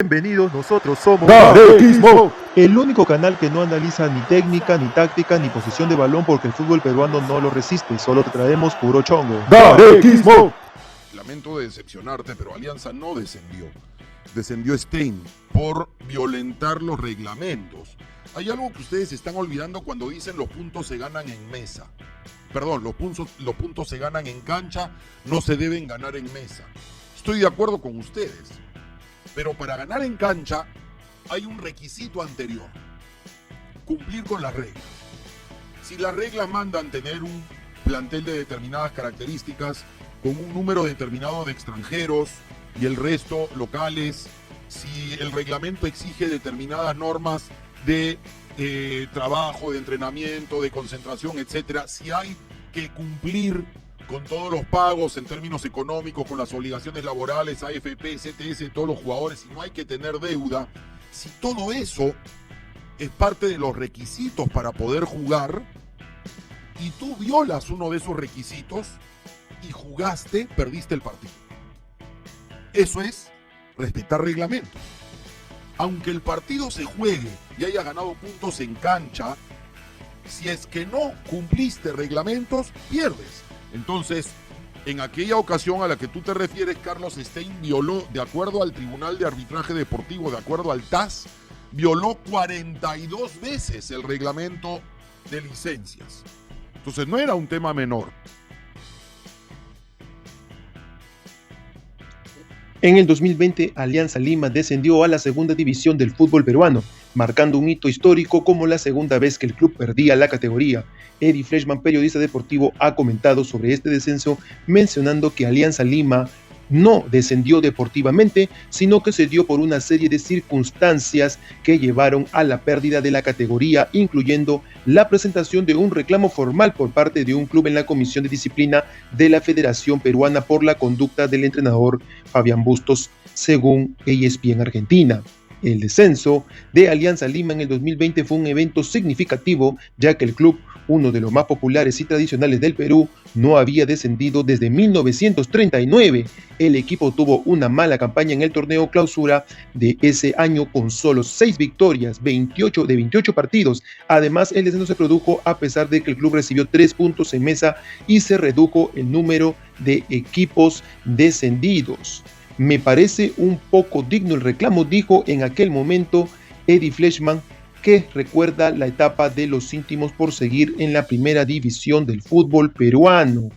Bienvenidos, nosotros somos Garequismo, el único canal que no analiza ni técnica, ni táctica, ni posición de balón porque el fútbol peruano no lo resiste, solo te traemos puro chongo. Garequismo. Lamento decepcionarte, pero Alianza no descendió. Descendió Stein por violentar los reglamentos. Hay algo que ustedes están olvidando cuando dicen los puntos se ganan en mesa. Perdón, los puntos se ganan en cancha, no se deben ganar en mesa. Estoy de acuerdo con ustedes. Pero para ganar en cancha hay un requisito anterior: cumplir con las reglas. Si las reglas mandan tener un plantel de determinadas características, con un número determinado de extranjeros y el resto locales, si el reglamento exige determinadas normas de trabajo, de entrenamiento, de concentración, etcétera, si hay que cumplir con todos los pagos en términos económicos, con las obligaciones laborales, AFP, CTS de todos los jugadores, y no hay que tener deuda, si todo eso es parte de los requisitos para poder jugar, y tú violas uno de esos requisitos y jugaste, perdiste el partido. Eso es respetar reglamentos. Aunque el partido se juegue y haya ganado puntos en cancha, si es que no cumpliste reglamentos, pierdes. Entonces, en aquella ocasión a la que tú te refieres, Carlos Stein violó, de acuerdo al Tribunal de Arbitraje Deportivo, de acuerdo al TAS, violó 42 veces el reglamento de licencias. Entonces, no era un tema menor. En el 2020, Alianza Lima descendió a la segunda división del fútbol peruano, marcando un hito histórico como la segunda vez que el club perdía la categoría. Eddie Fleischmann, periodista deportivo, ha comentado sobre este descenso, mencionando que Alianza Lima no descendió deportivamente, sino que se dio por una serie de circunstancias que llevaron a la pérdida de la categoría, incluyendo la presentación de un reclamo formal por parte de un club en la Comisión de Disciplina de la Federación Peruana por la conducta del entrenador Fabián Bustos, según ESPN Argentina. El descenso de Alianza Lima en el 2020 fue un evento significativo, ya que el club, uno de los más populares y tradicionales del Perú, no había descendido desde 1939. El equipo tuvo una mala campaña en el torneo clausura de ese año con solo 6 victorias, 28 de 28 partidos. Además, el descenso se produjo a pesar de que el club recibió 3 puntos en mesa y se redujo el número de equipos descendidos. Me parece un poco digno el reclamo, dijo en aquel momento Eddie Fleischmann, que recuerda la etapa de los íntimos por seguir en la primera división del fútbol peruano.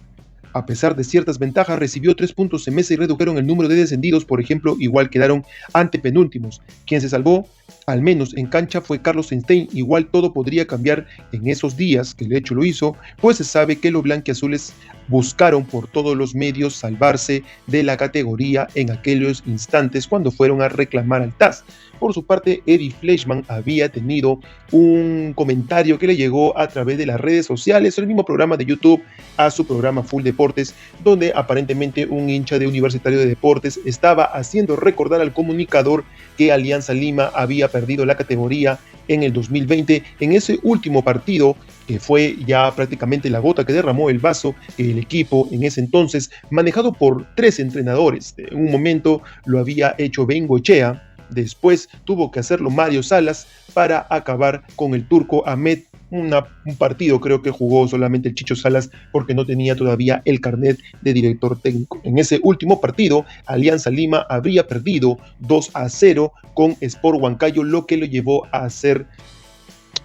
A pesar de ciertas ventajas, recibió 3 puntos en mesa y redujeron el número de descendidos. Por ejemplo, igual quedaron antepenúltimos. Quien se salvó, al menos en cancha, fue Carlos Stein. Igual todo podría cambiar en esos días, que el hecho lo hizo, pues se sabe que los blanquiazules buscaron por todos los medios salvarse de la categoría en aquellos instantes cuando fueron a reclamar al TAS. Por su parte, Eddie Fleischmann había tenido un comentario que le llegó a través de las redes sociales, el mismo programa de YouTube, a su programa Full Deportes, donde aparentemente un hincha de Universitario de Deportes estaba haciendo recordar al comunicador que Alianza Lima había perdido la categoría en el 2020, en ese último partido que fue ya prácticamente la gota que derramó el vaso. El equipo en ese entonces, manejado por 3 entrenadores, en un momento lo había hecho Bengoechea, después tuvo que hacerlo Mario Salas para acabar con el turco Ahmed. Un partido creo que jugó solamente el Chicho Salas porque no tenía todavía el carnet de director técnico. En ese último partido, Alianza Lima habría perdido 2-0 con Sport Huancayo, lo que lo llevó a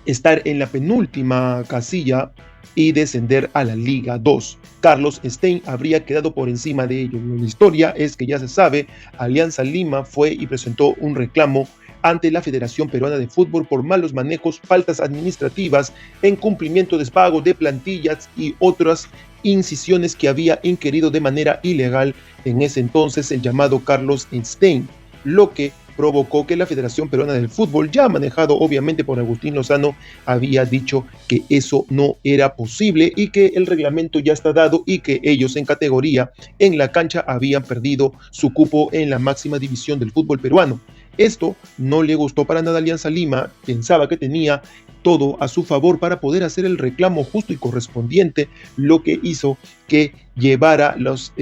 estar en la penúltima casilla y descender a la Liga 2. Carlos Stein habría quedado por encima de ellos. La historia es que ya se sabe, Alianza Lima fue y presentó un reclamo ante la Federación Peruana de Fútbol por malos manejos, faltas administrativas, incumplimiento de pago de plantillas y otras incisiones que había inquirido de manera ilegal en ese entonces el llamado Carlos Stein, lo que provocó que la Federación Peruana del Fútbol, ya manejado obviamente por Agustín Lozano, había dicho que eso no era posible y que el reglamento ya está dado y que ellos en categoría, en la cancha, habían perdido su cupo en la máxima división del fútbol peruano. Esto no le gustó para nada a Alianza Lima, pensaba que tenía todo a su favor para poder hacer el reclamo justo y correspondiente, lo que hizo que llevara los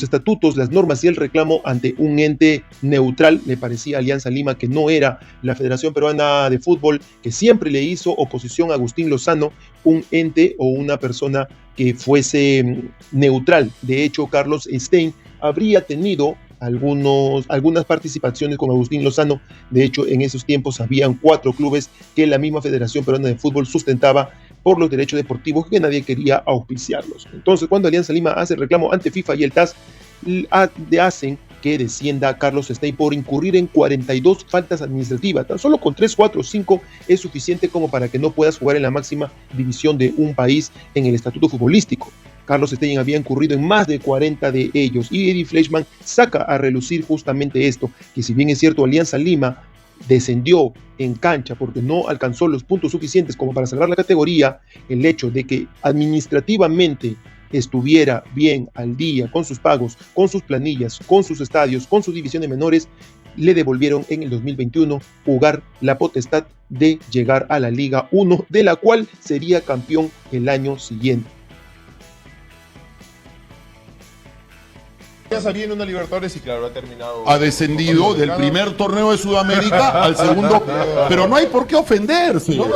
estatutos, las normas y el reclamo ante un ente neutral. Le parecía a Alianza Lima que no era la Federación Peruana de Fútbol, que siempre le hizo oposición a Agustín Lozano, un ente o una persona que fuese neutral. De hecho, Carlos Stein habría tenido algunas participaciones con Agustín Lozano. De hecho, en esos tiempos habían 4 clubes que la misma Federación Peruana de Fútbol sustentaba por los derechos deportivos, que nadie quería auspiciarlos. Entonces, cuando Alianza Lima hace el reclamo ante FIFA y el TAS, hacen que descienda Carlos Stein por incurrir en 42 faltas administrativas. Tan solo con 3, 4, 5 es suficiente como para que no puedas jugar en la máxima división de un país en el estatuto futbolístico. Carlos Stein había incurrido en más de 40 de ellos, y Eddie Fleischmann saca a relucir justamente esto, que si bien es cierto, Alianza Lima descendió en cancha porque no alcanzó los puntos suficientes como para salvar la categoría, el hecho de que administrativamente estuviera bien al día con sus pagos, con sus planillas, con sus estadios, con su división de menores, le devolvieron en el 2021 jugar la potestad de llegar a la Liga 1, de la cual sería campeón el año siguiente. Ya salía en una Libertadores y claro, ha terminado. Ha descendido del primer torneo de Sudamérica al segundo, pero no hay por qué ofenderse. No.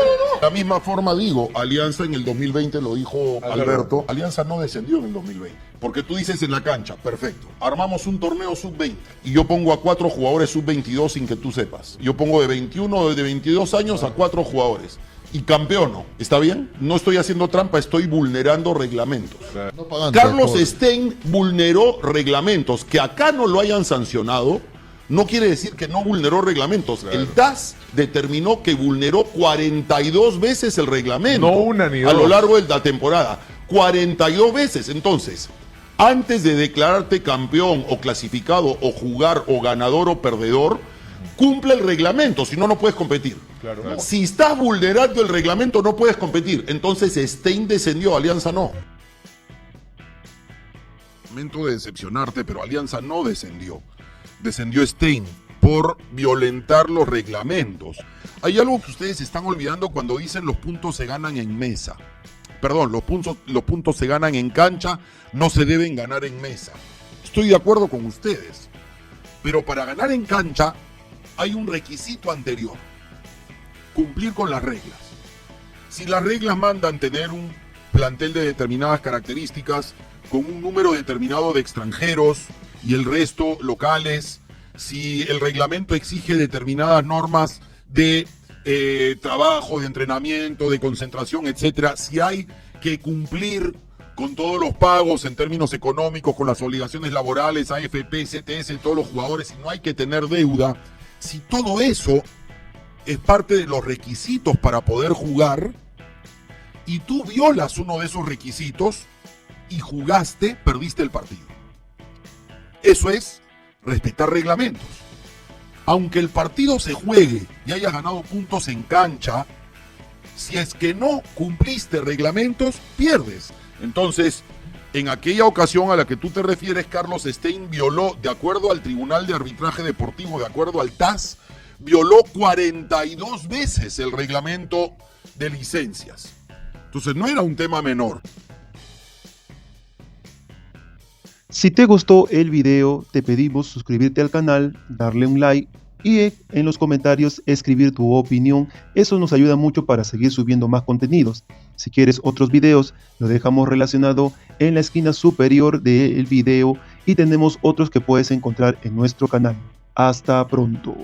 La misma forma digo, Alianza en el 2020 lo dijo Alberto, Alianza no descendió en el 2020. Porque tú dices en la cancha, perfecto, armamos un torneo sub-20 y yo pongo a 4 jugadores sub-22 sin que tú sepas. Yo pongo de 21 de 22 años a 4 jugadores. Y campeono, ¿está bien? No estoy haciendo trampa, estoy vulnerando reglamentos. No pagan Carlos por... Stein vulneró reglamentos. Que acá no lo hayan sancionado no quiere decir que no vulneró reglamentos. Claro. El TAS determinó que vulneró 42 veces el reglamento. No una ni dos. A lo largo de la temporada. 42 veces. Entonces, antes de declararte campeón o clasificado o jugar o ganador o perdedor, cumple el reglamento, si no, no puedes competir. Claro. Si estás vulnerando el reglamento, no puedes competir. Entonces, Stein descendió, Alianza no. Lamento de decepcionarte, pero Alianza no descendió. Descendió Stein por violentar los reglamentos. Hay algo que ustedes están olvidando cuando dicen los puntos se ganan en mesa. Perdón, los puntos se ganan en cancha, no se deben ganar en mesa. Estoy de acuerdo con ustedes. Pero para ganar en cancha hay un requisito anterior: cumplir con las reglas. Si las reglas mandan tener un plantel de determinadas características, con un número determinado de extranjeros y el resto locales, si el reglamento exige determinadas normas de trabajo, de entrenamiento, de concentración, etcétera, si hay que cumplir con todos los pagos en términos económicos, con las obligaciones laborales, AFP, CTS de todos los jugadores, y no hay que tener deuda, si todo eso es parte de los requisitos para poder jugar y tú violas uno de esos requisitos y jugaste, perdiste el partido. Eso es respetar reglamentos. Aunque el partido se juegue y hayas ganado puntos en cancha, si es que no cumpliste reglamentos, pierdes. Entonces, en aquella ocasión a la que tú te refieres, Carlos Stein violó, de acuerdo al Tribunal de Arbitraje Deportivo, de acuerdo al TAS, violó 42 veces el reglamento de licencias. Entonces no era un tema menor. Si te gustó el video, te pedimos suscribirte al canal, darle un like y en los comentarios escribir tu opinión. Eso nos ayuda mucho para seguir subiendo más contenidos. Si quieres otros videos, lo dejamos relacionado en la esquina superior del video y tenemos otros que puedes encontrar en nuestro canal. Hasta pronto.